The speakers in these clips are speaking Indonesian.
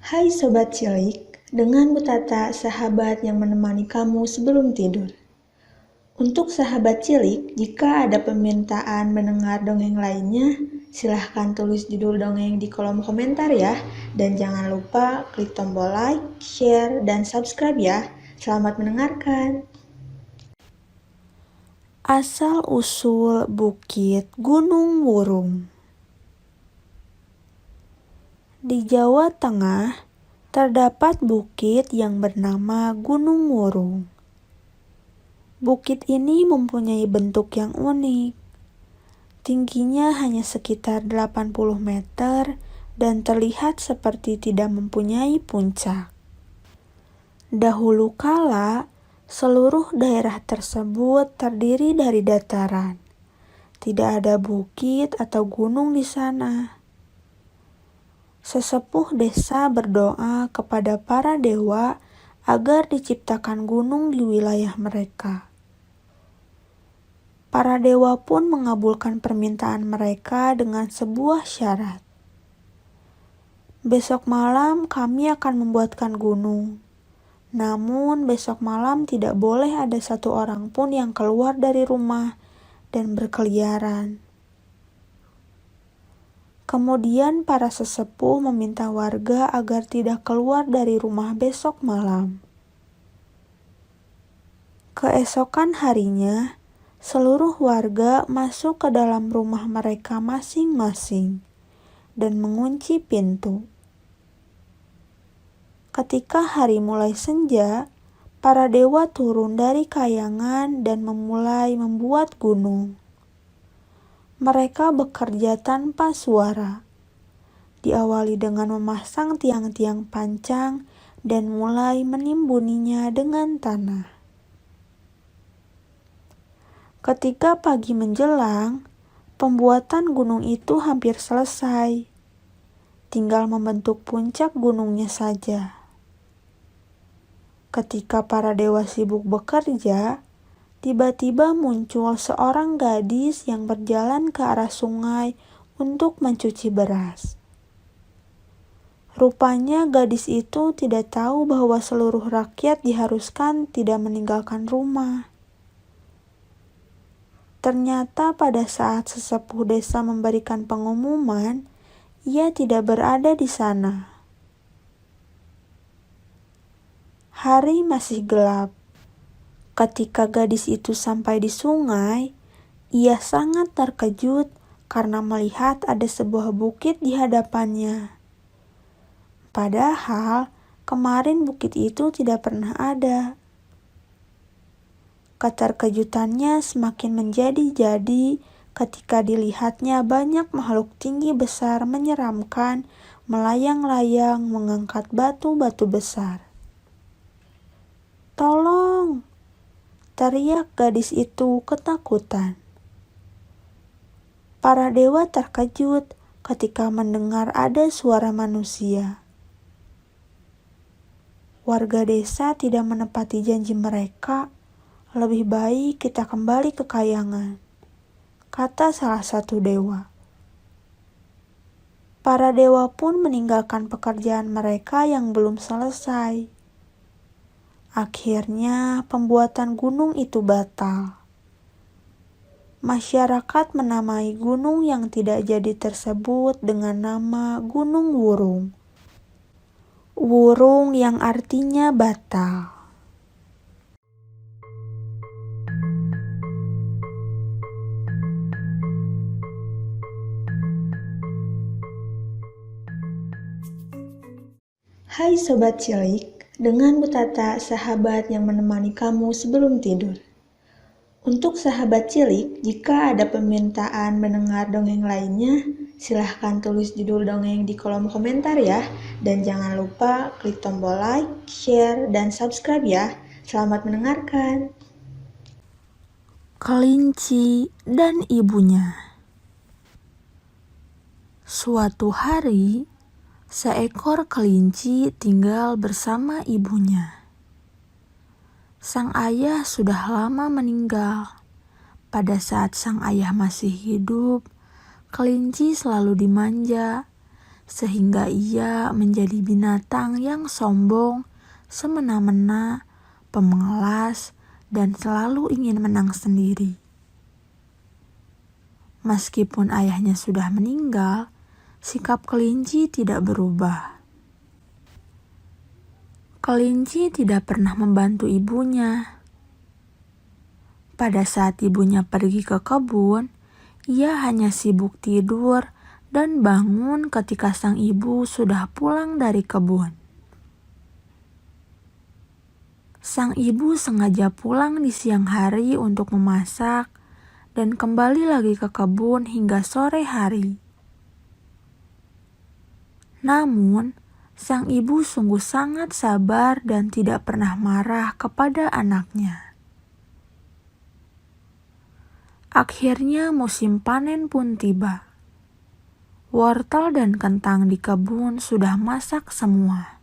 Hai Sobat Cilik, dengan Bu Tata, sahabat yang menemani kamu sebelum tidur. Untuk sahabat cilik, jika ada permintaan mendengar dongeng lainnya, silahkan tulis judul dongeng di kolom komentar ya. Dan jangan lupa klik tombol like, share, dan subscribe ya. Selamat mendengarkan. Asal-usul Bukit Gunung Wurung. Di Jawa Tengah, terdapat bukit yang bernama Gunung Wurung. Bukit ini mempunyai bentuk yang unik. Tingginya hanya sekitar 80 meter dan terlihat seperti tidak mempunyai puncak. Dahulu kala, seluruh daerah tersebut terdiri dari dataran. Tidak ada bukit atau gunung di sana. Sesepuh desa berdoa kepada para dewa agar diciptakan gunung di wilayah mereka. Para dewa pun mengabulkan permintaan mereka dengan sebuah syarat. Besok malam kami akan membuatkan gunung. Namun besok malam tidak boleh ada satu orang pun yang keluar dari rumah dan berkeliaran. Kemudian para sesepuh meminta warga agar tidak keluar dari rumah besok malam. Keesokan harinya, seluruh warga masuk ke dalam rumah mereka masing-masing dan mengunci pintu. Ketika hari mulai senja, para dewa turun dari kayangan dan memulai membuat gunung. Mereka bekerja tanpa suara. Diawali dengan memasang tiang-tiang pancang dan mulai menimbuninya dengan tanah. Ketika pagi menjelang, pembuatan gunung itu hampir selesai. Tinggal membentuk puncak gunungnya saja. Ketika para dewa sibuk bekerja, tiba-tiba muncul seorang gadis yang berjalan ke arah sungai untuk mencuci beras. Rupanya gadis itu tidak tahu bahwa seluruh rakyat diharuskan tidak meninggalkan rumah. Ternyata pada saat sesepuh desa memberikan pengumuman, ia tidak berada di sana. Hari masih gelap. Ketika gadis itu sampai di sungai, ia sangat terkejut karena melihat ada sebuah bukit di hadapannya. Padahal kemarin bukit itu tidak pernah ada. Keterkejutannya semakin menjadi-jadi ketika dilihatnya banyak makhluk tinggi besar menyeramkan, melayang-layang mengangkat batu-batu besar. "Tolong!" teriak gadis itu ketakutan. Para dewa terkejut ketika mendengar ada suara manusia. Warga desa tidak menepati janji mereka. "Lebih baik kita kembali ke kayangan," kata salah satu dewa. Para dewa pun meninggalkan pekerjaan mereka yang belum selesai. Akhirnya pembuatan gunung itu batal. Masyarakat menamai gunung yang tidak jadi tersebut dengan nama Gunung Wurung. Wurung yang artinya batal. Hai Sobat Cilik, dengan Bu Tata, sahabat yang menemani kamu sebelum tidur. Untuk sahabat cilik, jika ada permintaan mendengar dongeng lainnya, silahkan tulis judul dongeng di kolom komentar ya. Dan jangan lupa klik tombol like, share, dan subscribe ya. Selamat mendengarkan. Kelinci dan ibunya. Suatu hari, seekor kelinci tinggal bersama ibunya. Sang ayah sudah lama meninggal. Pada saat sang ayah masih hidup, kelinci selalu dimanja. sehingga ia menjadi binatang yang sombong, semena-mena, pemalas, dan selalu ingin menang sendiri. Meskipun ayahnya sudah meninggal, sikap kelinci tidak berubah. Kelinci tidak pernah membantu ibunya. Pada saat ibunya pergi ke kebun, ia hanya sibuk tidur dan bangun ketika sang ibu sudah pulang dari kebun. Sang ibu sengaja pulang di siang hari untuk memasak dan kembali lagi ke kebun hingga sore hari. Namun, sang ibu sungguh sangat sabar dan tidak pernah marah kepada anaknya. Akhirnya musim panen pun tiba. Wortel dan kentang di kebun sudah masak semua.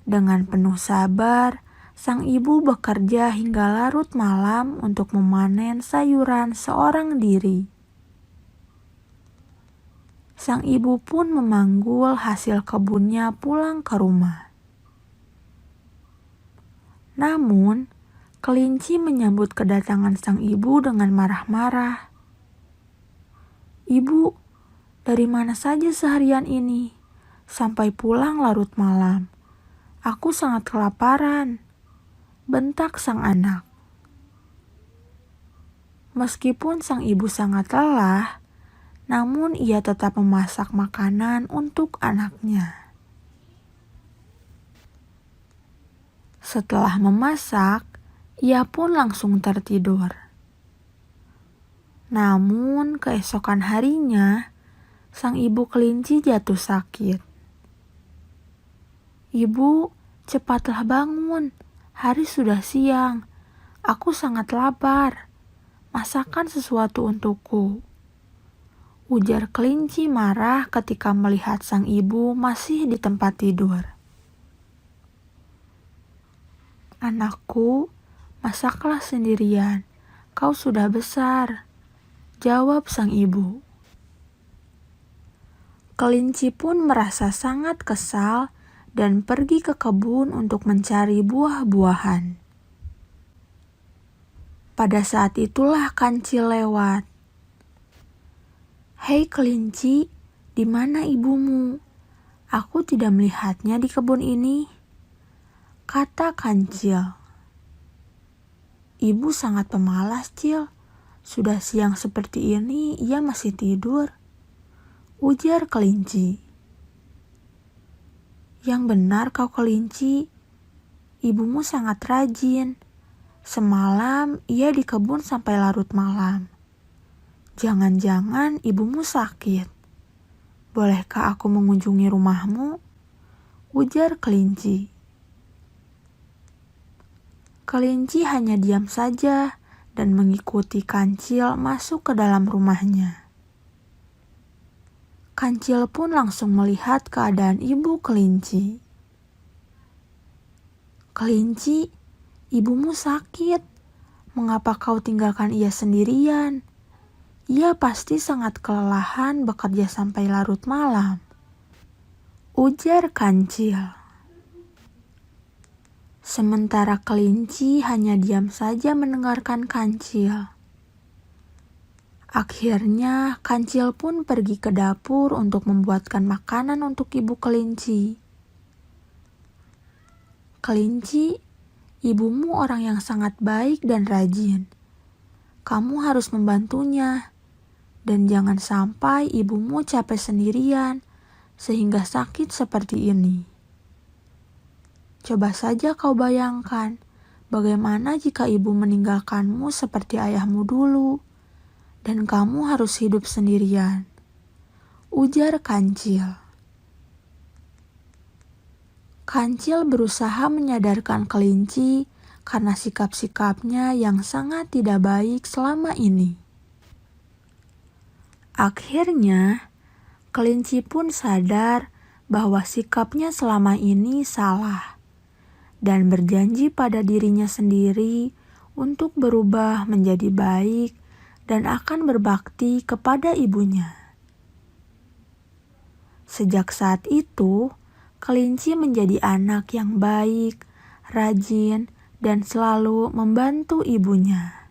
Dengan penuh sabar, sang ibu bekerja hingga larut malam untuk memanen sayuran seorang diri. Sang ibu pun memanggul hasil kebunnya pulang ke rumah. Namun, kelinci menyambut kedatangan sang ibu dengan marah-marah. "Ibu, dari mana saja seharian ini? Sampai pulang larut malam. Aku sangat kelaparan," bentak sang anak. Meskipun sang ibu sangat lelah, namun ia tetap memasak makanan untuk anaknya. Setelah memasak, ia pun langsung tertidur. Namun keesokan harinya, sang ibu kelinci jatuh sakit. "Ibu, cepatlah bangun. Hari sudah siang. Aku sangat lapar. Masakan sesuatu untukku," ujar kelinci marah ketika melihat sang ibu masih di tempat tidur. "Anakku, masaklah sendirian, kau sudah besar," jawab sang ibu. Kelinci pun merasa sangat kesal dan pergi ke kebun untuk mencari buah-buahan. Pada saat itulah kancil lewat. "Hei kelinci, di mana ibumu? Aku tidak melihatnya di kebun ini," kata kancil. "Ibu sangat pemalas, Cil. Sudah siang seperti ini, ia masih tidur," ujar kelinci. "Yang benar kau kelinci, ibumu sangat rajin. Semalam ia di kebun sampai larut malam. Jangan-jangan ibumu sakit. Bolehkah aku mengunjungi rumahmu?" ujar kelinci. Kelinci hanya diam saja dan mengikuti kancil masuk ke dalam rumahnya. Kancil pun langsung melihat keadaan ibu kelinci. "Kelinci, ibumu sakit. Mengapa kau tinggalkan ia sendirian? Ia pasti sangat kelelahan bekerja sampai larut malam," ujar kancil. Sementara kelinci hanya diam saja mendengarkan kancil. Akhirnya kancil pun pergi ke dapur untuk membuatkan makanan untuk ibu kelinci. "Kelinci, ibumu orang yang sangat baik dan rajin. Kamu harus membantunya. Dan jangan sampai ibumu capek sendirian sehingga sakit seperti ini. Coba saja kau bayangkan, bagaimana jika ibu meninggalkanmu seperti ayahmu dulu, dan kamu harus hidup sendirian," ujar kancil. Kancil berusaha menyadarkan kelinci karena sikap-sikapnya yang sangat tidak baik selama ini. Akhirnya, kelinci pun sadar bahwa sikapnya selama ini salah dan berjanji pada dirinya sendiri untuk berubah menjadi baik dan akan berbakti kepada ibunya. Sejak saat itu, kelinci menjadi anak yang baik, rajin, dan selalu membantu ibunya.